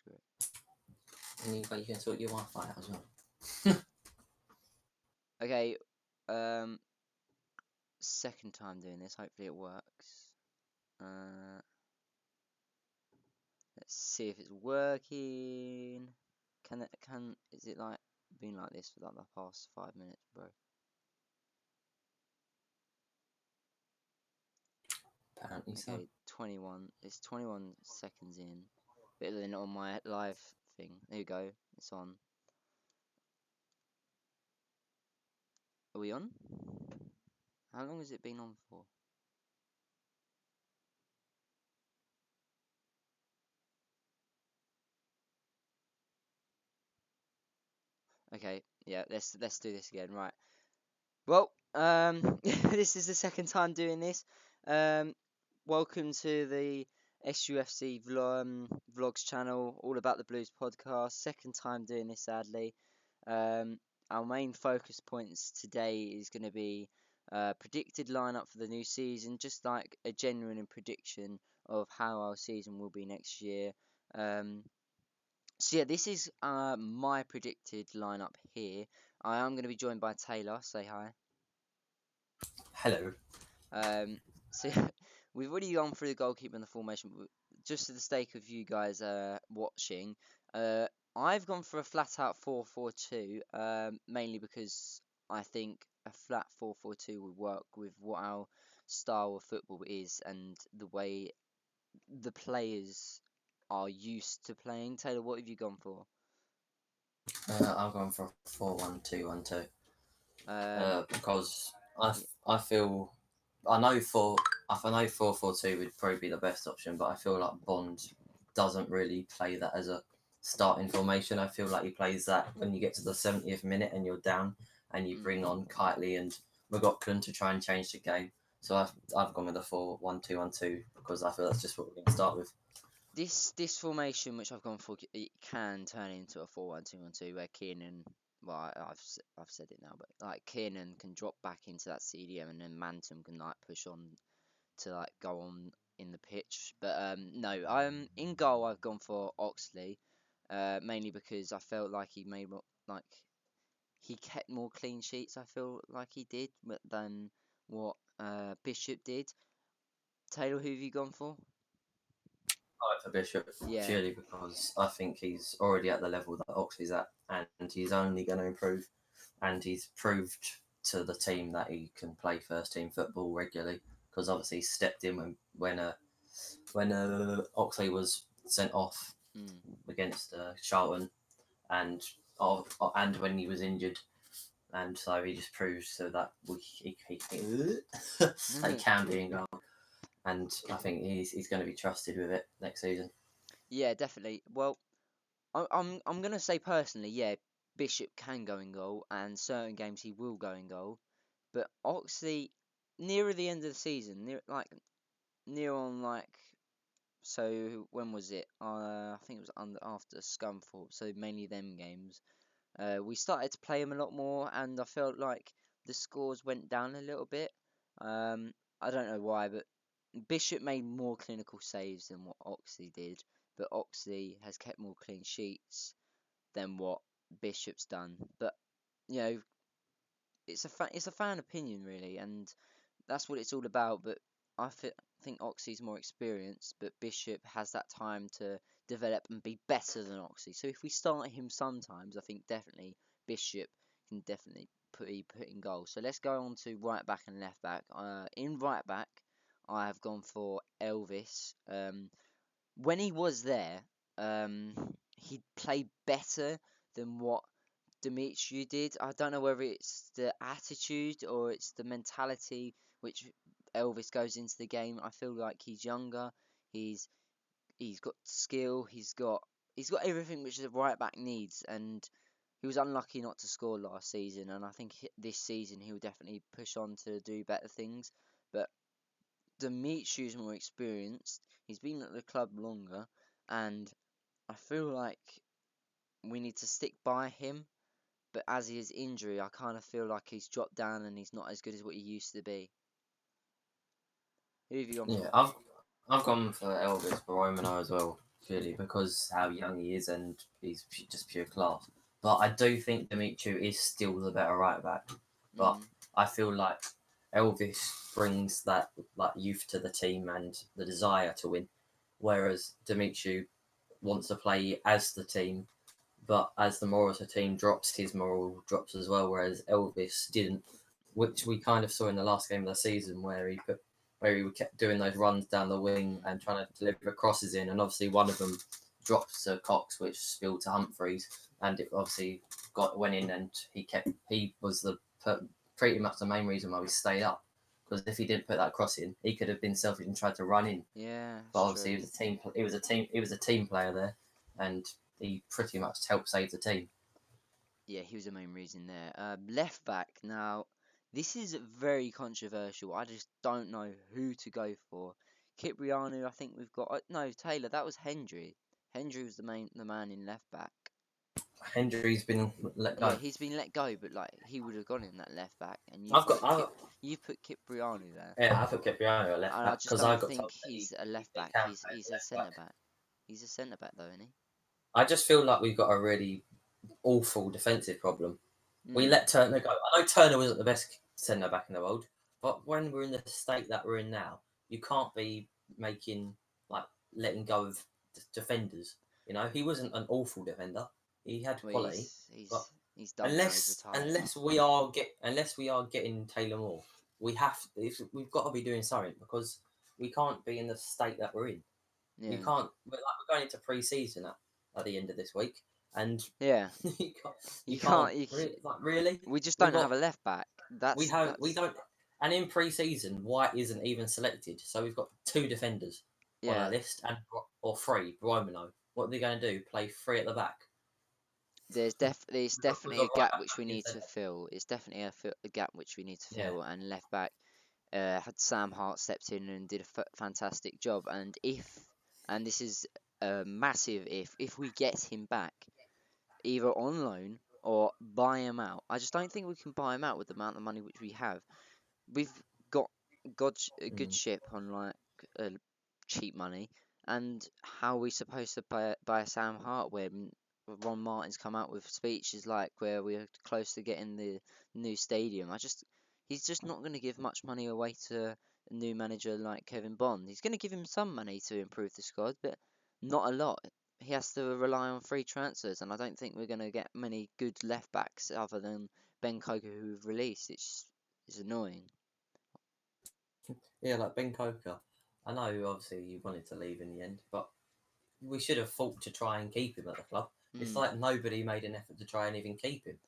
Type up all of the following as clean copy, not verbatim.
screw it. But you can sort your Wi-Fi out as well. Okay, second time doing this. Hopefully it works. Let's see if it's working. Is it like been like this for like the past 5 minutes, bro? Apparently so. Okay, 21. It's 21 seconds in. Better than on my live thing. There you go. It's on. Are we on? How long has it been on for? Okay, yeah, let's do this again. Right. Well, this is the second time doing this. Welcome to the SUFC vlogs channel, all about the Blues podcast. Second time doing this, sadly. Our main focus points today is going to be predicted lineup for the new season, just like a genuine prediction of how our season will be next year. So yeah, this is my predicted lineup here. I am going to be joined by Taylor. Say hi. Hello. So we've already gone through the goalkeeper and the formation, but just for the sake of you guys watching, I've gone for a flat out 4-4-2, mainly because I think a flat 4-4-2 would work with what our style of football is and the way the players are used to playing. Taylor, what have you gone for? I've gone for 4-1-2-1-2. Because I feel I know 4-4-2 would probably be the best option, but I feel like Bond doesn't really play that as a starting formation. I feel like he plays that when you get to the 70th minute and you're down, and you bring on Kitely and McLaughlin to try and change the game. So I've gone with a 4-1-2-1-2 because I feel that's just what we're going to start with. This formation, which I've gone for, it can turn into a 4-1-2-1-2 where Kiernan, well, I've said it now, but like Kiernan can drop back into that CDM and then Mantum can like push on to like go on in the pitch. But no, in goal I've gone for Oxley, mainly because I felt like he made like he kept more clean sheets. I feel like he did than what Bishop did. Taylor, who have you gone for? I went for Bishop Yeah. purely because I think he's already at the level that Oxley's at, and he's only going to improve. And he's proved to the team that he can play first team football regularly, because obviously he stepped in when Oxley was sent off against Charlton, and when he was injured, and so he just proves so that he that he can be in goal, and I think he's going to be trusted with it next season. Yeah, definitely. Well, I'm gonna say personally, yeah, Bishop can go in goal, and certain games he will go in goal. But Oxley, nearer the end of the season, near on like, so when was it? I think it was after Scunthorpe, so mainly them games. We started to play him a lot more, and I felt like the scores went down a little bit. I don't know why, but Bishop made more clinical saves than what Oxley did, but Oxley has kept more clean sheets than what Bishop's done. But you know, it's a fan opinion really, and that's what it's all about. But I think Oxley's more experienced, but Bishop has that time to develop and be better than Oxley. So if we start him sometimes, I think definitely Bishop can definitely put in goal. So let's go on to right back and left back. In right back, I have gone for Elvis. When he was there, he played better than what Dimitri did. I don't know whether it's the attitude or it's the mentality which Elvis goes into the game. I feel like he's younger. He's got skill. He's got everything which a right back needs, and he was unlucky not to score last season. And I think this season he'll definitely push on to do better things. But Dimitri's more experienced. He's been at the club longer, and I feel like we need to stick by him. But as he has injury, I kind of feel like he's dropped down and he's not as good as what he used to be. Who have you gone for? Yeah, I've gone for Elvis Baromino as well, purely because how young he is and he's just pure class. But I do think Dimitri is still the better right back. But Mm. I feel like Elvis brings that like youth to the team and the desire to win, whereas Dimitri wants to play as the team, but as the moral of the team drops, his moral drops as well. Whereas Elvis didn't, which we kind of saw in the last game of the season, where he kept doing those runs down the wing and trying to deliver crosses in, and obviously one of them dropped to Cox, which spilled to Humphreys, and it obviously went in, and he was pretty much the main reason why we stayed up. Because if he didn't put that cross in, he could have been selfish and tried to run in. Yeah, But it's obviously, true. he was a team player there, and he pretty much helped save the team. Yeah, he was the main reason there. Left back. Now, this is very controversial. I just don't know who to go for. Kipriano, I think we've got. No, Taylor. That was Hendry. Hendry was the man in left back. Hendry's been let Yeah, go. he's been let go, but like he would have gone in that left back, and I've got, I've, You put Kipriano there, yeah, I put Cipriano at left and I back just because don't I got think told that he's a he left they back. can He's play he's at a left centre back. back. He's a centre back though, isn't he? I just feel like we've got a really awful defensive problem. We Hmm. let Turner go. I know Turner wasn't the best centre back in the world, but when we're in the state that we're in now, you can't be making like letting go of defenders. You know, he wasn't an awful defender. He had Well, quality, but he's done now. He's retired. unless we are getting Taylor Moore, we've got to be doing something because we can't be in the state that we're in. We Yeah. can't. We're going into pre-season at the end of this week, and Yeah. you can't. You You can't can't. like really. We just We don't have got a left back. we That's don't. And in pre-season, White isn't even selected, so we've got two defenders on our yeah. list, or three. Bromino. What are they going to do? Play three at the back? There's With definitely a a right gap back which we in need to centre. fill. It's definitely a gap which we need to Yeah. fill. And left back, had Sam Hart stepped in and did a fantastic job. And this is a massive if we get him back, either on loan or buy him out. I just don't think we can buy him out with the amount of money which we have. We've got a good Mm. ship on like uh, cheap money, and how are we supposed to buy Sam Hart when Ron Martin's come out with speeches like where we're close to getting the new stadium? He's just not going to give much money away to a new manager like Kevin Bond. He's going to give him some money to improve the squad, but not a lot. He has to rely on free transfers, and I don't think we're going to get many good left backs other than Ben Coker who we've released. It's annoying. Yeah, like Ben Coker. I know, obviously, you wanted to leave in the end, but we should have fought to try and keep him at the club. It's Mm. like nobody made an effort to try and even keep him.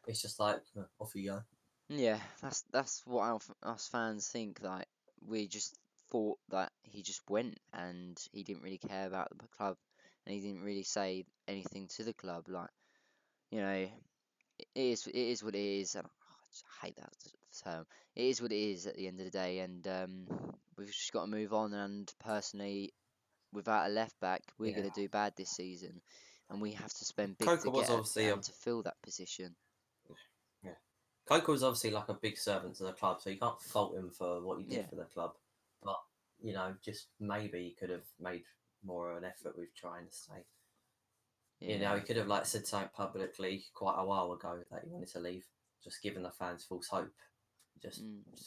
It's just like off you go. Yeah, that's what us fans think. Like we just thought that he just went and he didn't really care about the club, and he didn't really say anything to the club. Like it is what it is. And I just hate that term. It is what it is at the end of the day, and we've just got to move on. And personally, without a left back, we're Yeah, gonna do bad this season, and we have to spend big to Coker was get obviously a to fill that position. yeah. Coker was obviously like a big servant to the club, so you can't fault him for what he did Yeah, for the club. But just maybe he could have made more of an effort with trying to stay. yeah. He could have like said something publicly quite a while ago that he wanted to leave, just giving the fans false hope. Mm. Just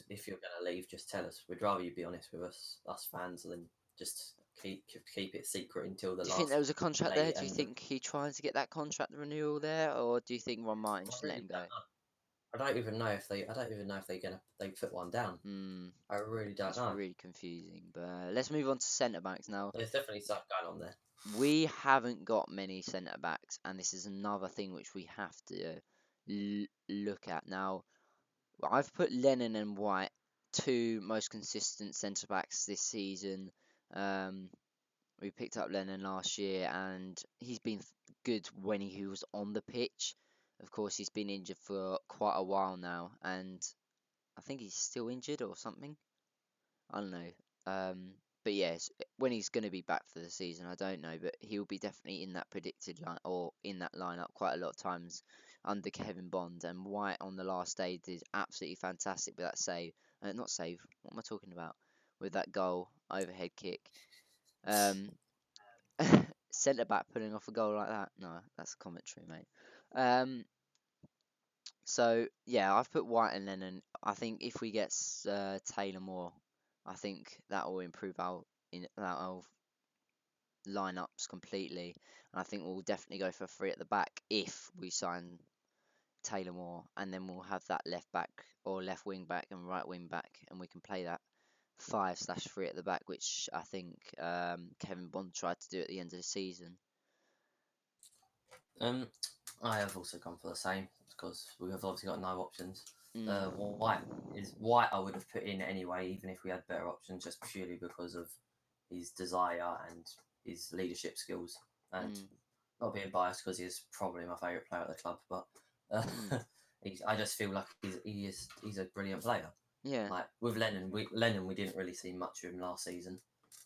if you're going to leave, just tell us. We'd rather you be honest with us fans, than just keep it secret until the Do you think there last was a contract there? day. Do you And think he tried to get that contract renewal there, or do you think Ron Martin I just let really him don't go? know. I don't even know if they put one down. Hmm, I really don't it's know. really confusing. But let's move on to centre backs now. There's definitely something going on there. We haven't got many centre backs, and this is another thing which we have to look at now. I've put Lennon and White, two most consistent centre backs this season. Um, we picked up Lennon last year, and he's been good when he was on the pitch. Of course, he's been injured for quite a while now, and I think he's still injured or something. I don't know. But yes, when he's going to be back for the season, I don't know. But he'll be definitely in that predicted line or in that lineup quite a lot of times under Kevin Bond. And White on the last day did absolutely fantastic with that save. Not save. What am I talking about? With that goal overhead kick. Um, centre back pulling off a goal like that. No, that's commentary, mate. Um, so yeah, I've put White and Lennon. I think if we get Taylor Moore, I think that will improve our lineups completely. And I think we'll definitely go for three at the back if we sign Taylor Moore, and then we'll have that left back or left wing back and right wing back, and we can play that 5/3 at the back, which I think Kevin Bond tried to do at the end of the season. I have also gone for the same because we have obviously got no options. Mm. White. I would have put in anyway, even if we had better options, just purely because of his desire and his leadership skills. And Mm. not being biased because he's probably my favourite player at the club, but Mm. I just feel like he's a brilliant player. Yeah. Like with Lennon, we didn't really see much of him last season,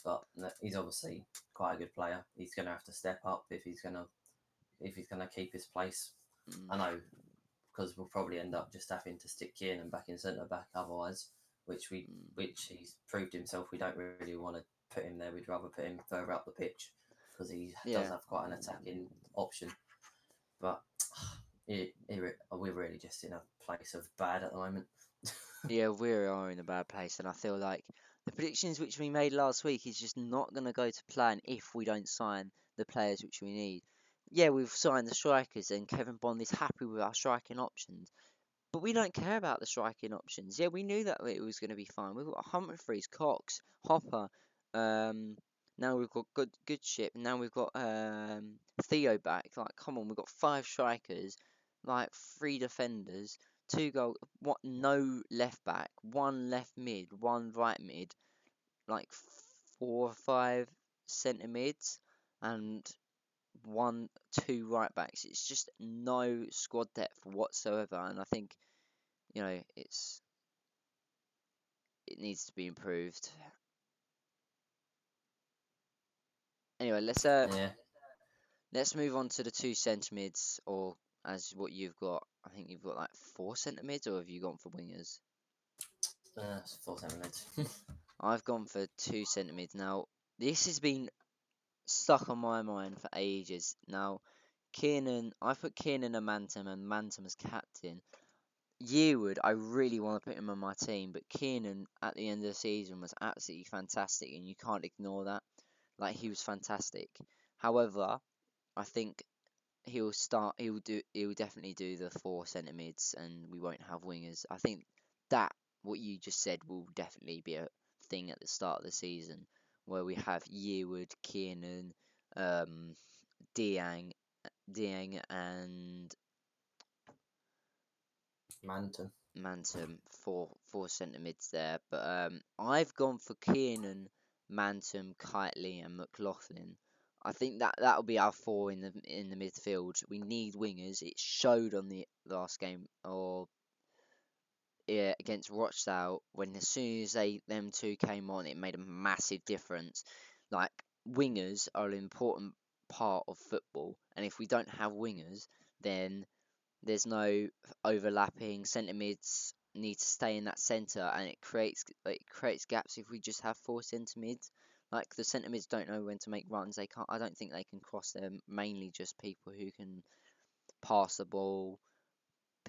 but he's obviously quite a good player. He's going to have to step up if he's going to keep his place. Mm. I know because we'll probably end up just having to stick Kiernan back in centre back otherwise, which he's proved himself. We don't really want to put him there. We'd rather put him further up the pitch because he does Yeah. have quite an attacking option. But we're really just in a place of bad at the moment. Yeah, we are in a bad place, and I feel like the predictions which we made last week is just not going to go to plan if we don't sign the players which we need. Yeah, we've signed the strikers, and Kevin Bond is happy with our striking options, but we don't care about the striking options. Yeah, we knew that it was going to be fine. We've got Humphreys, Cox, Hopper. Um, now we've got good ship. Now we've got Theo back. Like, come on, we've got 5 strikers, like 3 defenders, 2 goal. What? No left back, 1 left mid, 1 right mid, like 4 or 5 centre mids, and 2 right backs. It's just no squad depth whatsoever, and I think it needs to be improved. Anyway, Yeah, let's move on to the 2 centre mids, or as what you've got. I think you've got like 4 centre mids, or have you gone for wingers? 4 7 minutes. I've gone for 2 centre mids. Now, this has been stuck on my mind for ages. Now, I put Kiernan and Mantum as captain. Yearwood, I really want to put him on my team, but Kiernan at the end of the season was absolutely fantastic, and you can't ignore that. Like, he was fantastic. However, I think he'll definitely do the 4 centre mids, and we won't have wingers. I think that what you just said will definitely be a thing at the start of the season, where we have Yearwood, Kiernan, Diang, and Manton. four centre mids there. But I've gone for Kiernan, Mantum, Kitely, and McLaughlin. I think that'll be our 4 in the midfield. We need wingers. It showed on the last game or against Rochdale when as soon as them 2 came on, it made a massive difference. Like, wingers are an important part of football, and if we don't have wingers, then there's no overlapping. Centre mids need to stay in that centre, and it creates gaps if we just have 4 centre mids. Like, the centre mids don't know when to make runs. They can't. I don't think they can cross. They're mainly just people who can pass the ball,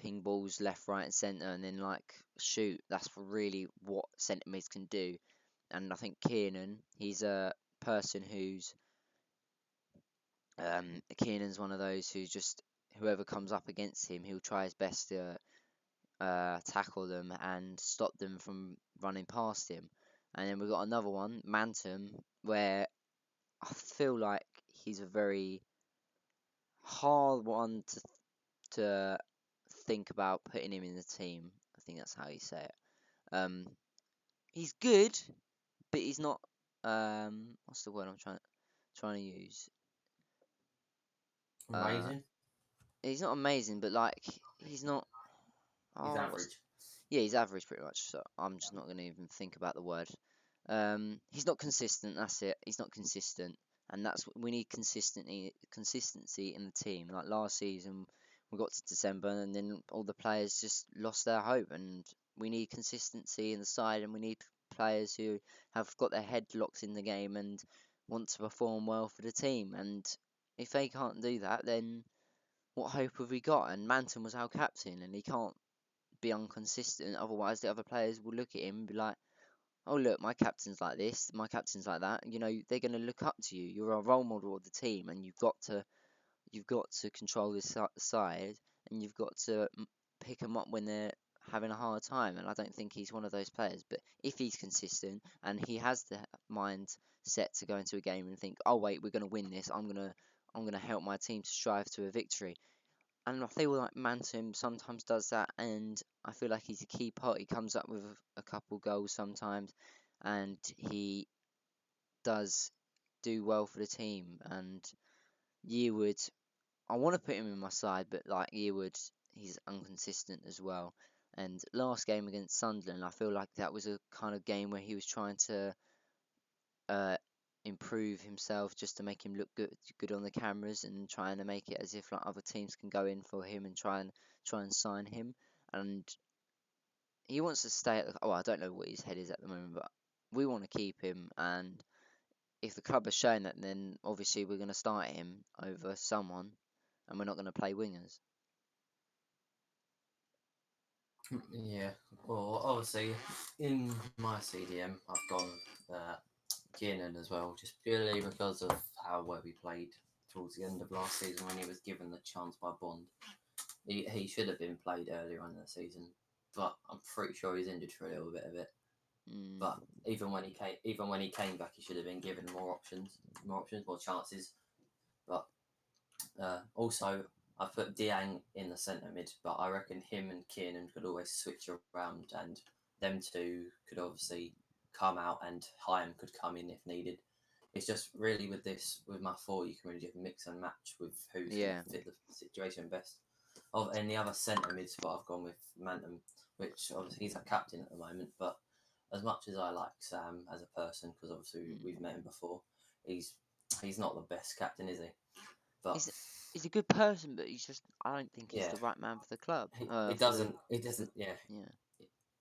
ping balls left, right, and centre, and then like shoot. That's really what centre mids can do. And I think Kiernan, he's a person who's Kiernan's one of those who just whoever comes up against him, he'll try his best to tackle them and stop them from running past him. And then we've got another one, Mantum, where I feel like he's a very hard one to think about putting him in the team. I think that's how you say it. Um, he's good, but he's not. What's the word I'm trying to use? Uh, Amazing. he's not amazing, but like he's not. He's Oh, what's average. Yeah, he's average pretty much. So I'm just not going to even think about the word. He's not consistent. That's it. He's not consistent, and that's we need consistency in the team. Like last season, we got to December, and then all the players just lost their hope. And we need consistency in the side, and we need players who have got their head locked in the game and want to perform well for the team. And if they can't do that, then what hope have we got? And Manton was our captain, and he can't be inconsistent. Otherwise, the other players will look at him and be like, "Oh look, my captain's like this, my captain's like that." You know, they're going to look up to you. You're a role model of the team, and you've got to control this side, and you've got to pick them up when they're having a hard time. And I don't think he's one of those players. But if he's consistent and he has the mind set to go into a game and think, "Oh wait, we're going to win this. I'm gonna help my team to strive to a victory." And I feel like Mantum sometimes does that, and I feel like he's a key part. He comes up with a couple goals sometimes, and he does do well for the team. And Yearwood, I want to put him in my side, but like Yearwood, he's inconsistent as well. And last game against Sunderland, I feel like that was a kind of game where he was trying to uh, improve himself just to make him look good on the cameras, and trying to make it as if like other teams can go in for him and try and sign him. And he wants to stay at the. Oh, I don't know what his head is at the moment, but we want to keep him. And if the club has shown that, then obviously we're going to start him over someone, and we're not going to play wingers. Yeah, well, obviously, in my CDM, I've gone Kiernan as well, just purely because of how well we played towards the end of last season when he was given the chance by Bond. He should have been played earlier on in the season, but I'm pretty sure he's injured for a little bit of it. But even when he came back, he should have been given more options, more chances. But also, I put Diang in the centre mid, but I reckon him and Kiernan could always switch around, and them two could obviously come out, and Hyam could come in if needed. It's just really with my four, you can really just mix and match with who's going to fit the situation best. In the other centre mid spot, I've gone with Manton, which obviously he's a captain at the moment, but as much as I like Sam as a person, because obviously we've met him before, he's not the best captain, is he? But he's a good person, but I don't think he's the right man for the club. It doesn't.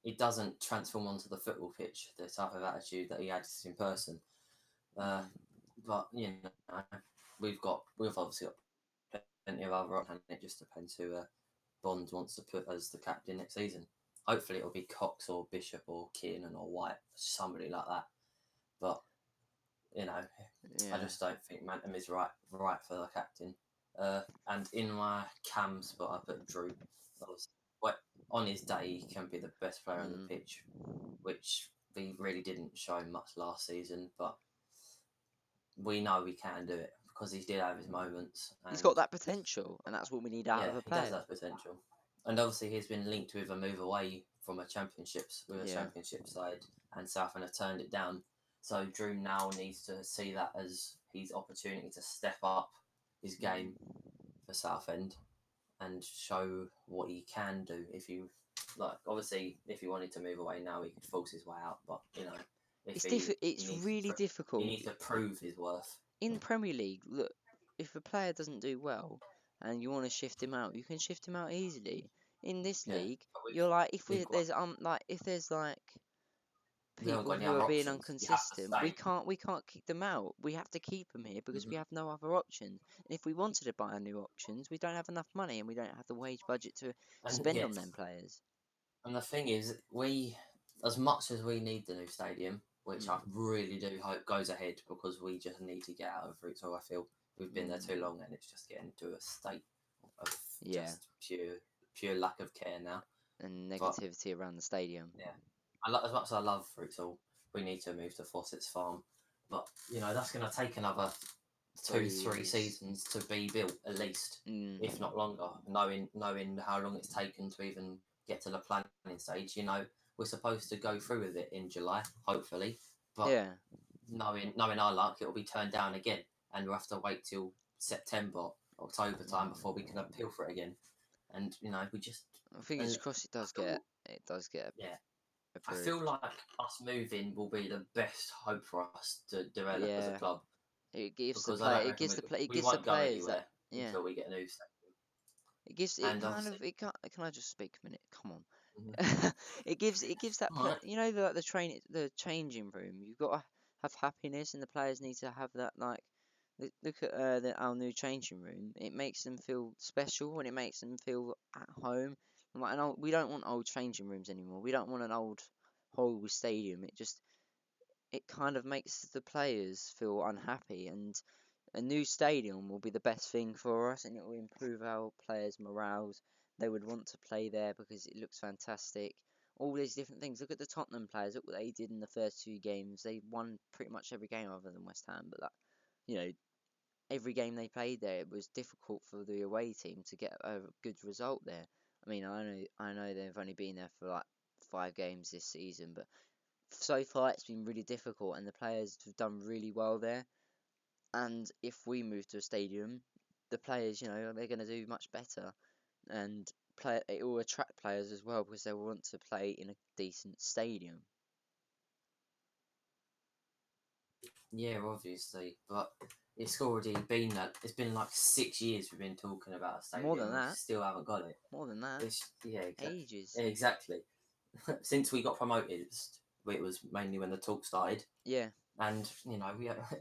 It doesn't transform onto the football pitch the type of attitude that he has in person. But we've obviously got plenty of other options. It just depends who Bond wants to put as the captain next season. Hopefully, it'll be Cox or Bishop or Kiernan or White, somebody like that. But I just don't think Mantum is right for the captain. And in my cam spot, I put Drew. On his day, he can be the best player on the pitch, which we really didn't show much last season. But we know we can do it because he did have his moments. He's got that potential, and that's what we need out of a player. He does have potential, and obviously he's been linked with a move away from a championship side, and Southend have turned it down. So Drew now needs to see that as his opportunity to step up his game for Southend and show what he can do. If you obviously, if he wanted to move away now, he could force his way out. But it's really difficult. He needs to prove his worth. In Premier League, look, if a player doesn't do well and you want to shift him out, you can shift him out easily. In this league, you're like, if there's people who are being inconsistent, we can't kick them out. We have to keep them here because we have no other options. And if we wanted to buy new options, we don't have enough money, and we don't have the wage budget to spend on them players. And the thing is, as much as we need the new stadium, which I really do hope goes ahead, because we just need to get out of it. So I feel we've been there too long, and it's just getting to a state of just pure lack of care now and negativity around the stadium. Yeah, as much as I love Fruitsall, we need to move to Fawcett's Farm, but that's going to take another 2-3 seasons to be built at least, if not longer. Knowing how long it's taken to even get to the planning stage, we're supposed to go through with it in July, hopefully, but knowing our luck, it'll be turned down again, and we'll have to wait till September, October time before we can appeal for it again. And we just, fingers crossed it does get I feel like us moving will be the best hope for us to develop as a club. It gives the players that until we get a new stadium. It gives it kind of it can I just speak a minute? Come on. It gives that the changing room. You've got to have happiness, and the players need to have that. Like, look at our new changing room. It makes them feel special, and it makes them feel at home. And we don't want old changing rooms anymore. We don't want an old horrible stadium. It kind of makes the players feel unhappy, and a new stadium will be the best thing for us, and it will improve our players' morales. They would want to play there because it looks fantastic. All these different things. Look at the Tottenham players. Look what they did in the first 2 games. They won pretty much every game other than West Ham, but you know, every game they played there, it was difficult for the away team to get a good result there. I mean, I know they've only been there for like 5 games this season, but so far it's been really difficult, and the players have done really well there. And if we move to a stadium, the players, they're going to do much better, and it will attract players as well because they will want to play in a decent stadium. Yeah, obviously, but it's already been that. It's been like 6 years we've been talking about a stadium. More than and that. We still haven't got it. More than that. Ages. Exactly. Since we got promoted, it was mainly when the talk started. Yeah. And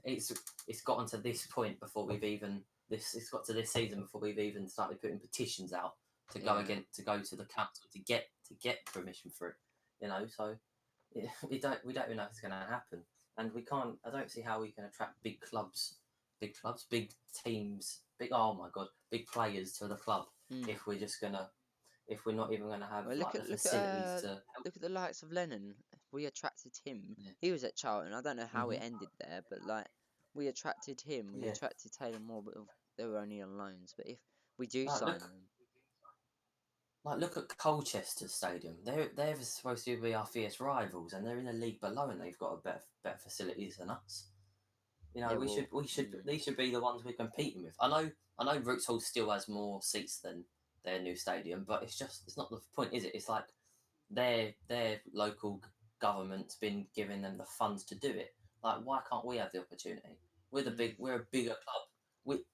it's gotten to this point before we've even it's got to this season before we've even started putting petitions out to go again to go to the council to get permission for it. So we don't even know if it's going to happen, and we can't. I don't see how we can attract big big teams, big players to the club if we're not even gonna have the facilities to help. Look at the likes of Lennon. We attracted him. Yeah. He was at Charlton. I don't know how it ended there, but we attracted him. We attracted Taylor Moore, but they were only on loans. But if we do sign them, look at Colchester Stadium. They're supposed to be our fierce rivals, and they're in the league below, and they've got better facilities than us. These should be the ones we're competing with. I know Roots Hall still has more seats than their new stadium, but it's not the point, is it? It's like their local government's been giving them the funds to do it. Like, why can't we have the opportunity? We're a bigger club.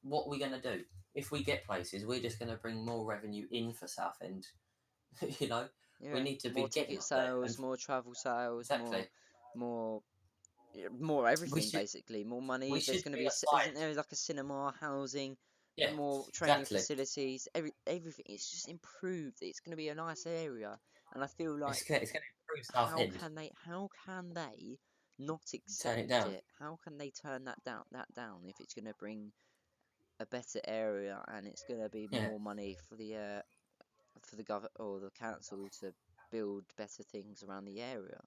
What are we gonna do if we get places? We're just gonna bring more revenue in for Southend. We need to be more ticket sales, more travel sales, exactly. more everything, basically, more money. There's going to be isn't there like a cinema, housing, more training facilities, everything. It's just improved. It's going to be a nice area, and I feel like it's going to improve Southend. How can they not accept it? How can they turn that down if it's going to bring a better area and it's going to be more money for the government or the council to build better things around the area?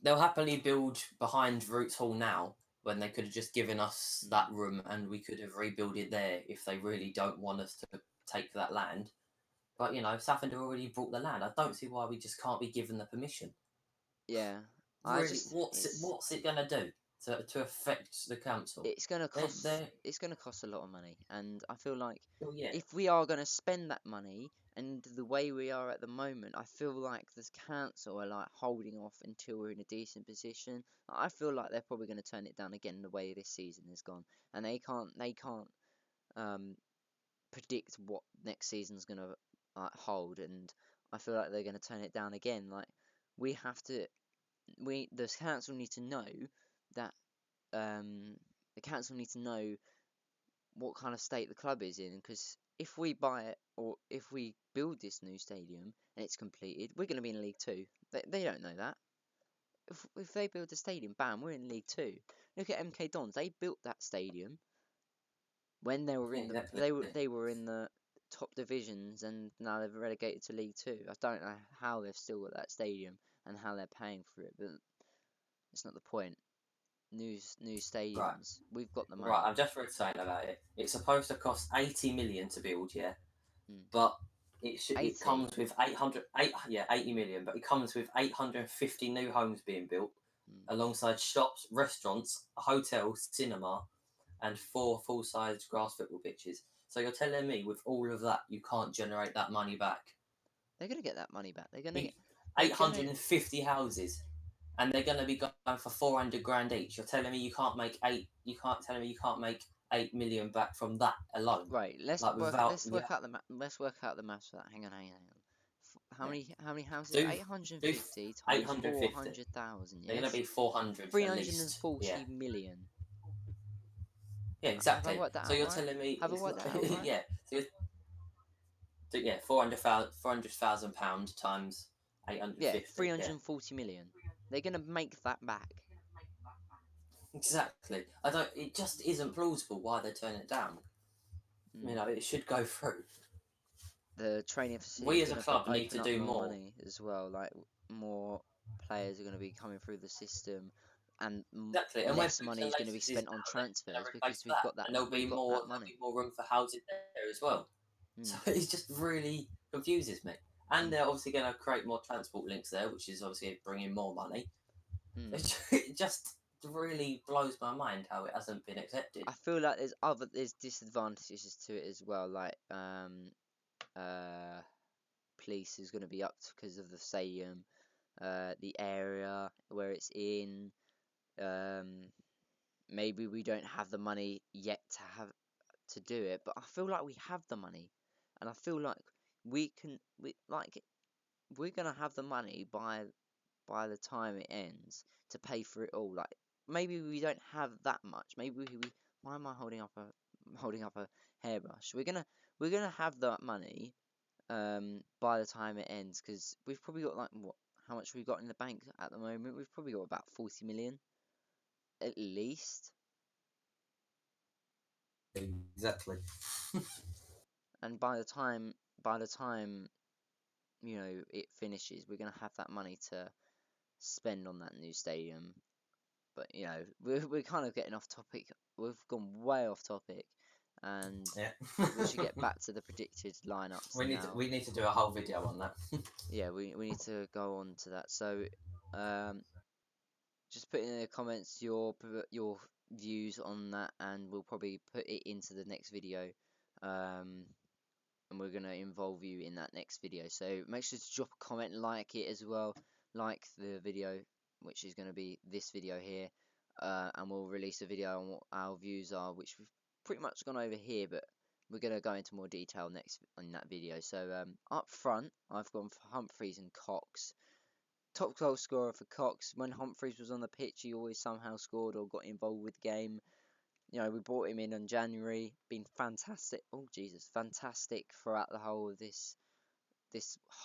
They'll happily build behind Roots Hall now when they could have just given us that room and we could have rebuilt it there if they really don't want us to take that land. But Southend have already bought the land. I don't see why we just can't be given the permission. Yeah. Really, what's it gonna do to affect the council? It's gonna cost a lot of money, and I feel like if we are gonna spend that money, and the way we are at the moment, I feel like the council are like holding off until we're in a decent position. I feel like they're probably gonna turn it down again the way this season has gone, and they can't predict what next season's gonna hold, and I feel like they're gonna turn it down again. Like, the council need to know that the council need to know what kind of state the club is in, because if we buy it or if we build this new stadium and it's completed, we're going to be in League Two. They don't know that. If they build a stadium, bam, we're in League Two. Look at MK Dons. They built that stadium when they were in they were in the top divisions, and now they've relegated to League Two. I don't know how they've still got that stadium and how they're paying for it, but it's not the point. New stadiums. Right. We've got the money. Right, I'm just really saying about it. It's supposed to cost 80 million to build, but it comes with 80 million, but it comes with 850 new homes being built, alongside shops, restaurants, a hotel, cinema, and 4 full-size grass football pitches. So you're telling me with all of that, you can't generate that money back? They're gonna get that money back. They're gonna get 850 houses. And they're going to be going for 400 grand each. You're telling me you can't make 8? You can't tell me you can't make 8 million back from that alone. Right. Let's work out the maths for that. Hang on. how many houses? Do 850 times 850. 400,000. They're going to Yes, be 400 at least. 340 Yeah. million. Yeah, Have I exactly. worked that So out you're right? telling me Have I it's worked not. that out right? Yeah. So yeah, 400,000 pounds times Yeah, 850. Yeah. 340 million. They're gonna make that back. Exactly. I don't. It just isn't plausible why they turn it down. Mm. It should go through. The training facility We is as a gonna club need open to up do more more. money as well. Like more players are gonna be coming through the system, and Exactly. And when less Boots money and is gonna be Laces is spent now, on they're going transfers to because replace that, and we've got that there'll money. be more room for housing there as well. So Mm. it just really confuses me. And Mm. they're obviously going to create more transport links there, which is obviously bringing more money. Mm. It just really blows my mind how it hasn't been accepted. I feel like there's disadvantages to it as well. Like uh police is gonna be up because of the stadium, the area where it's in. Um, maybe we don't have the money yet to do it, but I feel like we have the money, and I feel like we're gonna have the money by the time it ends to pay for it all. Like maybe we don't have that much. Maybe we why am I holding up a hairbrush? We're gonna have that money by the time it ends because we've probably got like what how much we've got in the bank at the moment. We've probably got about 40 million at least. Exactly. And by the time it finishes, we're gonna have that money to spend on that new stadium. But we're kind of getting off topic. We've gone way off topic, and Yeah. we should get back to the predicted lineups now. we need to do a whole video on that. Yeah, we need to go on to that. So, um, just put in the comments your views on that, and we'll probably put it into the next video. Um, and we're gonna involve you in that next video. So make sure to drop a comment, like it as well, like the video, which is gonna be this video here, and we'll release a video on what our views are, which we've pretty much gone over here, but we're gonna go into more detail next in that video. So up front, I've gone for Humphreys and Cox. Top goal scorer for Cox. When Humphreys was on the pitch, he always somehow scored or got involved with the game. We brought him in January, been fantastic. Oh Jesus, fantastic throughout the whole of this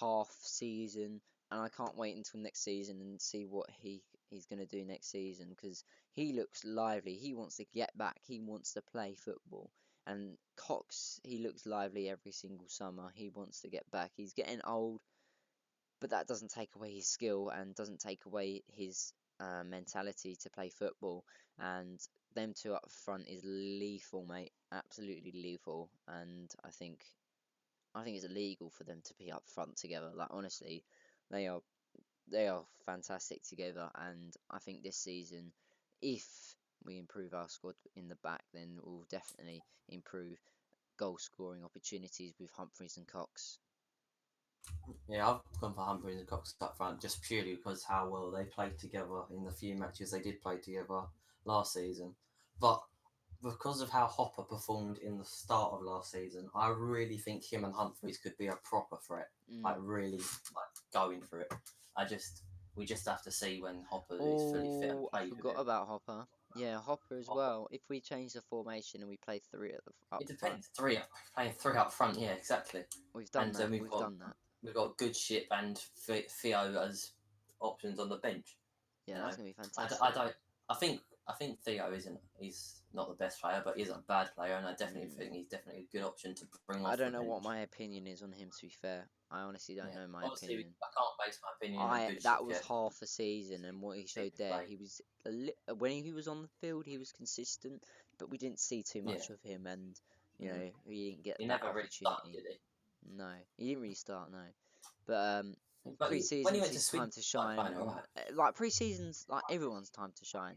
half season, and I can't wait until next season and see what he's gonna do next season because he looks lively. He wants to get back. He wants to play football. And Cox, he looks lively every single summer. He wants to get back. He's getting old, but that doesn't take away his skill and doesn't take away his mentality to play football. And them two up front is lethal, mate. Absolutely lethal. And I think it's illegal for them to be up front together. Like honestly, they are fantastic together. And I think this season, if we improve our squad in the back, then we'll definitely improve goal scoring opportunities with Humphreys and Cox. Yeah, I've gone for Humphreys and Cox up front just purely because how well they played together in the few matches they did play together last season. But because of how Hopper performed in the start of last season, I really think him and Humphreys could be a proper threat. Like really, going for it. We just have to see when Hopper is fully fit and Oh, I play with forgot him. about Hopper. Yeah, Hopper as Hopper, well. If we change the formation and we play three at the up it front, depends. Playing three up front. Yeah, exactly. we've done And that. we've We've done that. got Goodship and Theo as options on the bench. Yeah, You know, that's gonna be I fantastic. don't. I think Theo isn't. He's not the best player, but he's a bad player, and I definitely Mm. think he's definitely a good option to bring I off the don't know what bench. my opinion is on him. To be fair, I honestly don't Yeah, know my obviously opinion. I can't base my opinion on I good ship That was yet. half a season, and what he See showed him there, play. he was when he was on the field, he was consistent, but we didn't see too Yeah, much of him, and mm. he didn't get He that never really started, opportunity. did he? No, he didn't really start. No, but But when he pre-season's went to his Swindon, time to he started shine, playing and alright. like pre-season's like everyone's time to shine.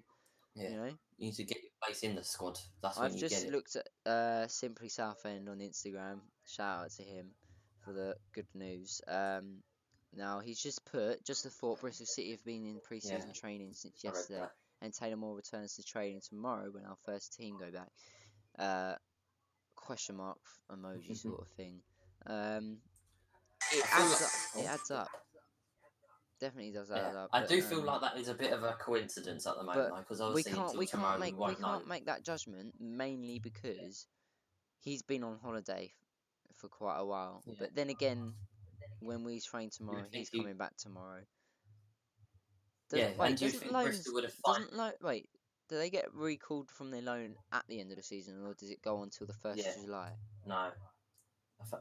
Yeah, You know, you need to get your place in the squad. That's when I've you get just it. looked at Simply Southend on Instagram. Shout out to him for the good news. Now he's just a thought. Bristol City have been in Yeah, pre-season training since I read yesterday, that. and Taylor Moore returns to training tomorrow when our first team go back. Uh, question mark emoji sort of thing. Um, it I feel adds like, up. It adds up. Definitely does yeah, add up. I do feel like that is a bit of a coincidence at the moment, But though, because obviously until tomorrow we we won't know. can't make that judgment mainly because he's been on holiday for quite a while. Yeah. But then again, when we train tomorrow, You'd he's think coming back tomorrow. yeah, Wait, and you'd think Bristol would have fine. wait, do they get recalled from their loan at the end of the season, or does it go until the Yeah, 1st of July? no,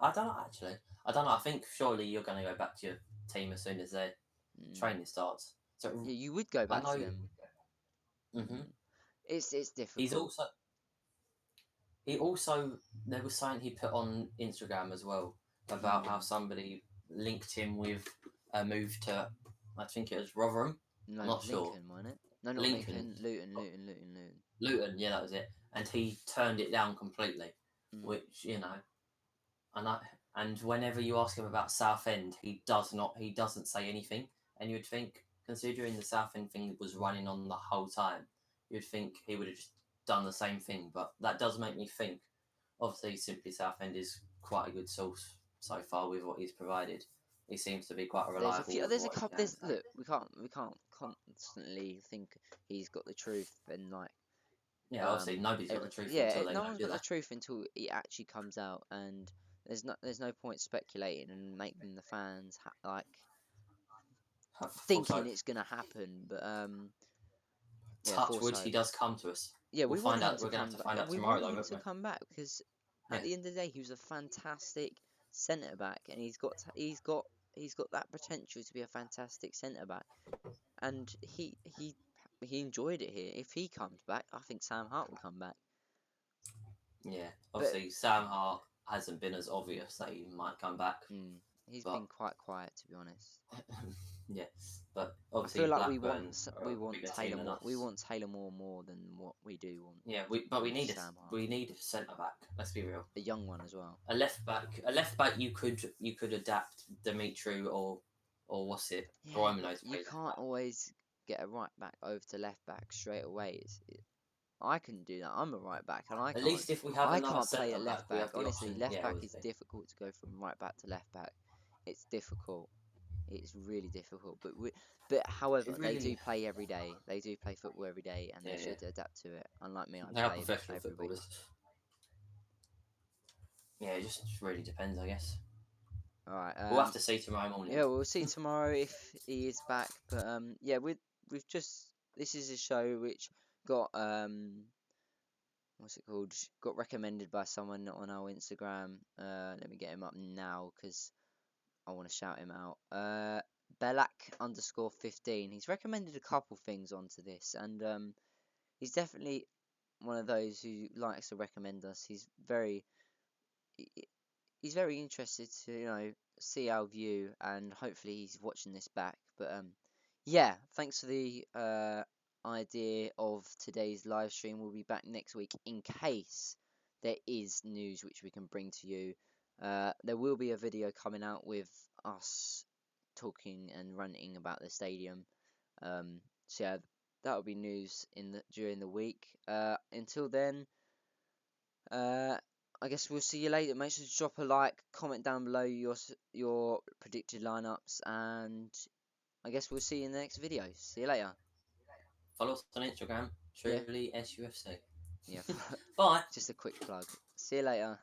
I don't know actually. I don't know. I think surely you're going to go back to your team as soon as their Mm. training starts. So Yeah, you would go I back to know. them. Hmm. It's He's difficult. also he also there was something he put on Instagram as well about how somebody linked him with a move to I think it was Rotherham. No, I'm it not was sure. Lincoln, wasn't it? No, not Lincoln, Lincoln. Luton. Luton, yeah, that was it. And he turned it down completely, Mm. which and I, and whenever you ask him about Southend, he doesn't say anything. And you'd think, considering the Southend thing was running on the whole time, you'd think he would have just done the same thing. But that does make me think. Obviously, Simply Southend is quite a good source so far with what he's provided. He seems to be quite There's a reliable few. with There's a what he couple. can There's say. look. We can't constantly think he's got the truth and like Yeah, obviously nobody's got the truth yeah. until they No know, one's do got they? the truth until it actually comes out, and there's no point speculating and making the fans like False thinking hope. it's gonna happen. But yeah, Touch false wood, he hope. does come to us. Yeah, We'll we want find him out. to We're gonna have come to back. find out We tomorrow, want though, him won't to we? come back because Yeah. at the end of the day, he was a fantastic centre back, and he's got that potential to be a fantastic centre back, and he enjoyed it here. If he comes back, I think Sam Hart will come back. Yeah, But obviously Sam Hart hasn't been as obvious that he might come back, he's but been quite quiet, to be honest. yeah, but I feel obviously like Blackburn are we a want bigger team than We us. want Taylor Moore more than what we do want Yeah, we with need Sam Hart, we need a centre back. Let's be real. a young one as well. A left back you could adapt Dimitri or what's it? Yeah, but Broimino to you play left can't back. always get a right back over to left back straight away. I can do that. I'm a right back, and At least if we have I another can't play centre at back, left we back. have the Honestly, option. left Yeah, back is obviously. difficult to go from right back to left back. It's difficult. It's really difficult. But however, It they really, do play every day. They do play football every day, and they yeah, should adapt to it. Unlike me, I they are play professional every week. footballers. Yeah, it just really depends, I guess. All right. We'll have to see tomorrow morning. Yeah, we'll see tomorrow if he is back. But yeah, we've just this is a show which got what's it called? Got recommended by someone on our Instagram. Let me get him up now because I want to shout him out. Belak_15. He's recommended a couple things onto this, and he's definitely one of those who likes to recommend us. He's very interested to see our view, and hopefully he's watching this back. But yeah, thanks for the idea of today's live stream. We'll be back next week in case there is news which we can bring to you. There will be a video coming out with us talking and ranting about the stadium. So yeah, that will be news during the week. Until then, I guess we'll see you later. Make sure to drop a like, comment down below your predicted lineups, and I guess we'll see you in the next video. See you later. Follow us on Instagram, Yeah. Truly SUFC. Yeah. Bye. Just a quick plug. See you later.